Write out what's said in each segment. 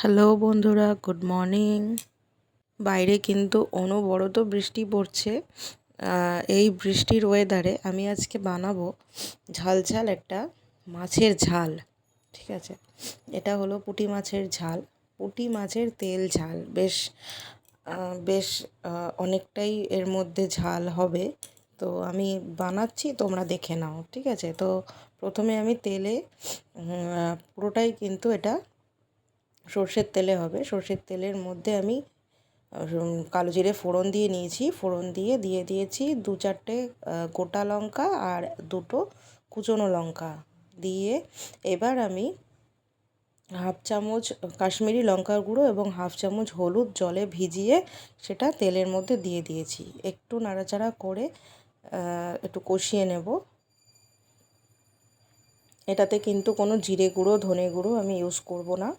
Hello বন্ধুরা, good morning. বাইরে কিন্তু অনবরত বৃষ্টি পড়ছে। এই বৃষ্টির ওয়েদারে আমি আজকে বানাবো ঝাল ঝাল একটা মাছের ঝাল। ঠিক আছে, এটা হলো পুঁটি মাছের ঝাল, পুঁটি মাছের তেল ঝাল। বেশ অনেকটাই এর মধ্যে ঝাল হবে। তো আমি বানাচ্ছি, তোমরা দেখে নাও। ঠিক আছে, তো প্রথমে আমি তেলে পুরোটাই কিন্তু এটা সর্ষের তেলে হবে। সর্ষের তেলের মধ্যে আমি কালো জিরে ফোড়ন দিয়ে নিয়েছি। ফোড়ন দিয়ে দিয়েছি 2-4টে গোটা লঙ্কা আর 2টো কুচনো লঙ্কা দিয়ে এবার আমি হাফ চামচ কাশ্মীরি লঙ্কার গুঁড়ো এবং হাফ চামচ হলুদ জলে ভিজিয়ে সেটা তেলের মধ্যে দিয়ে দিয়েছি। একটু নাড়াচাড়া করে একটু কষিয়ে নেব। এটাতে কিন্তু কোনো জিরে গুঁড়ো ধনে গুঁড়ো আমি ইউজ করব না।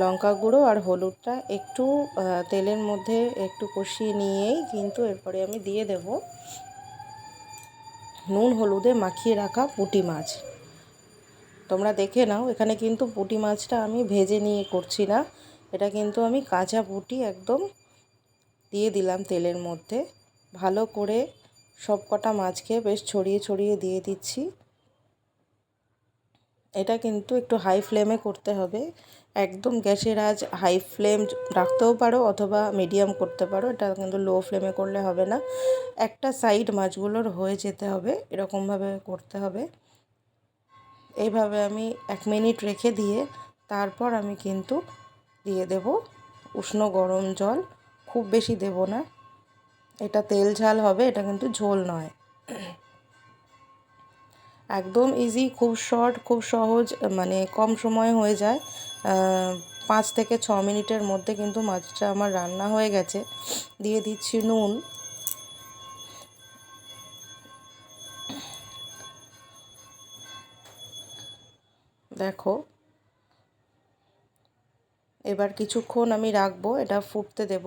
লঙ্কা গুঁড়ো আর হলুদটা একটু তেলের মধ্যে একটু কষিয়ে নিয়েই কিন্তু এরপরে আমি দিয়ে দেব নুন হলুদে মাখিয়ে রাখা পুঁটি মাছ। তোমরা দেখে নাও, এখানে কিন্তু পুঁটি মাছটা আমি ভেজে নিয়ে করছি না, এটা কিন্তু আমি কাঁচা পুঁটি একদম দিয়ে দিলাম তেলের মধ্যে। ভালো করে সব কটা মাছকে বেশ ছড়িয়ে ছড়িয়ে দিয়ে দিচ্ছি। এটা কিন্তু একটু হাই ফ্লেমে করতে হবে। একদম গ্যাসের আঁচ হাই ফ্লেম রাখতেও পারো অথবা মিডিয়াম করতে পারো, এটা কিন্তু লো ফ্লেমে করলে হবে না। একটা সাইড মাছগুলোর হয়ে যেতে হবে, এরকমভাবে করতে হবে। এইভাবে আমি 1 মিনিট রেখে দিয়ে তারপর আমি কিন্তু দিয়ে দেব উষ্ণ গরম জল। খুব বেশি দেব না, এটা তেল ঝাল হবে, এটা কিন্তু ঝোল নয়। একদম ইজি, খুব শর্ট, খুব সহজ, মানে কম সময়ে হয়ে যায়। 5 থেকে 6 মিনিটের মধ্যে কিন্তু মাছটা আমার রান্না হয়ে গেছে। দিয়ে দিচ্ছি নুন। দেখো, এবার কিছুক্ষণ আমি রাখবো, এটা ফুটতে দেব।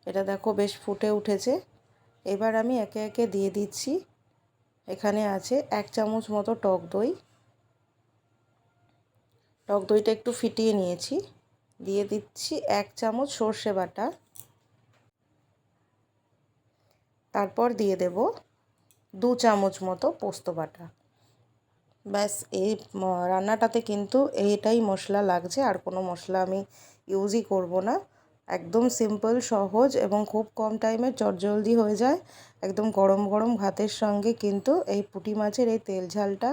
এটা দেখো বেশ ফুটে উঠেছে। এবার আমি একে একে দিয়ে দিচ্ছি। এখানে আছে 1 চামচ মতো টক দই। টক দইটা একটু ফিটিয়ে নিয়েছি। দিয়ে দিচ্ছি 1 চামচ সর্ষে বাটা। তারপর দিয়ে দেব 2 চামচ মতো পোস্ত বাটা। ব্যাস, এই রান্নাটাতে কিন্তু এইটাই মশলা লাগছে, আর কোনো মশলা আমি ইউজই করব না। একদম সিম্পল, সহজ এবং খুব কম টাইমে চটজলদি হয়ে যায়। একদম গরম গরম ভাতের সঙ্গে কিন্তু এই পুঁটি মাছের এই তেল ঝালটা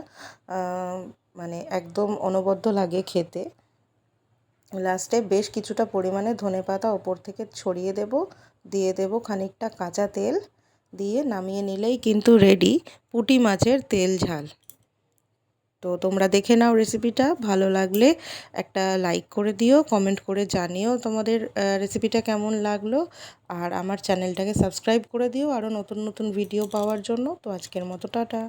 মানে একদম অনবদ্য লাগে খেতে। লাস্টে বেশ কিছুটা পরিমাণে ধনেপাতা ওপর থেকে ছড়িয়ে দেব। দিয়ে দেব খানিকটা কাঁচা তেল। দিয়ে নামিয়ে নিলেই কিন্তু রেডি পুঁটি মাছের তেল ঝাল। তো তোমরা দেখে নাও রেসিপিটা। ভালো লাগলে একটা লাইক করে দিও, কমেন্ট করে জানিও তোমাদের রেসিপিটা কেমন লাগলো। আর আমার চ্যানেলটাকে সাবস্ক্রাইব করে দিও আরও নতুন নতুন ভিডিও পাওয়ার জন্য। তো আজকের মতো টাটা।